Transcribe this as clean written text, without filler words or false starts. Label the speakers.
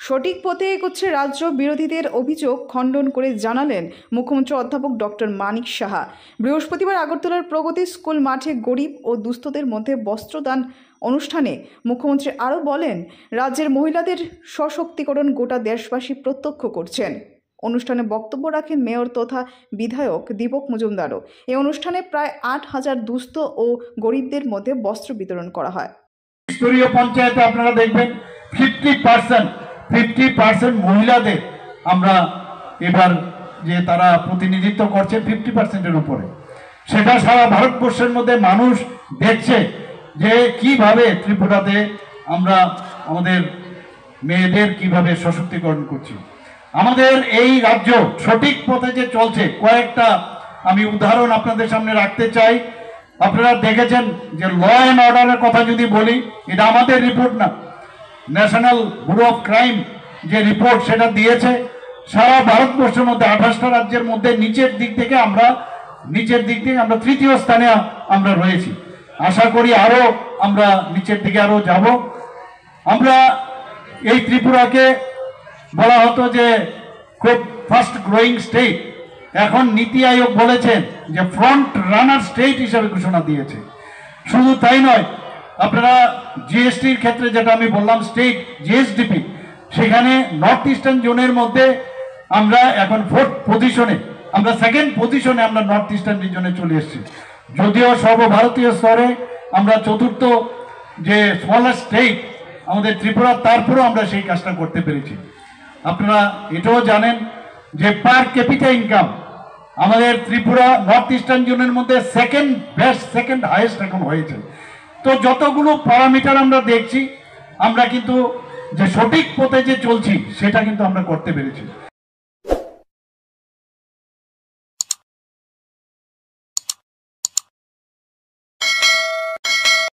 Speaker 1: সঠিক পথে এগোচ্ছে রাজ্য, বিরোধীদের অভিযোগ খণ্ডন করে জানালেন মুখ্যমন্ত্রী অধ্যাপক ডক্টর মানিক সাহা। বৃহস্পতিবার আগরতলার প্রগতি স্কুল মাঠে গরিব ও দুস্থদের মধ্যে বস্ত্রদান অনুষ্ঠানে মুখ্যমন্ত্রী আরও বলেন, রাজ্যের মহিলাদের সশক্তিকরণ গোটা দেশবাসী প্রত্যক্ষ করছেন। অনুষ্ঠানে বক্তব্য রাখেন মেয়র তথা বিধায়ক দীপক মজুমদারও। এই অনুষ্ঠানে প্রায় 8,000 দুস্থ ও গরিবদের মধ্যে বস্ত্র বিতরণ করা হয়।
Speaker 2: স্তরীয় পঞ্চায়েতে আপনারা দেখবেন 50% মহিলাদের আমরা এবার যে তারা প্রতিনিধিত্ব করছে 50%-এর উপরে। সেটা সারা ভারতবর্ষের মধ্যে মানুষ দেখছে যে কিভাবে ত্রিপুরাতে আমরা আমাদের মেয়েদের কিভাবে সশক্তিকরণ করছি। আমাদের এই রাজ্য সঠিক পথে যে চলছে, কয়েকটা আমি উদাহরণ আপনাদের সামনে রাখতে চাই। আপনারা দেখেছেন যে ল অ্যান্ড অর্ডারের কথা যদি বলি, এটা আমাদের রিপোর্ট না, ন্যাশনাল ব্যুরো অফ ক্রাইম যে রিপোর্ট সেটা দিয়েছে। সারা ভারতবর্ষের মধ্যে 28টা রাজ্যের মধ্যে নিচের দিক থেকে আমরা তৃতীয় স্থানে আমরা রয়েছি। আশা করি আরো আমরা নিচের দিকে আরো যাব। আমরা এই ত্রিপুরাকে বলা হতো যে খুব ফাস্ট গ্রোয়িং স্টেট, এখন নীতি আয়োগ বলেছেন যে ফ্রন্ট রানার স্টেট হিসাবে ঘোষণা দিয়েছে। শুধু তাই নয়, আপনারা জিএসটির ক্ষেত্রে যেটা আমি বললাম স্টেট জিএসডিপি, সেখানে নর্থ ইস্টার্ন জোনের মধ্যে আমরা এখন 4th পজিশনে, আমরা 2nd পজিশনে আমরা নর্থ ইস্টার্ন রিজনে চলে এসেছি। যদিও সর্বভারতীয় স্তরে আমরা 4th যে স্মলার স্টেট আমাদের ত্রিপুরা, তারপরেও আমরা সেই কাজটা করতে পেরেছি। আপনারা এটাও জানেন যে পার ক্যাপিটা ইনকাম আমাদের ত্রিপুরা নর্থ ইস্টার্ন জোনের মধ্যে সেকেন্ড হাইয়েস্ট এখন হয়েছে। তো যতগুলো প্যারামিটার আমরা দেখছি, আমরা কিন্তু যে সঠিক পথে যে চলছি সেটা কিন্তু আমরা করতে পেরেছি।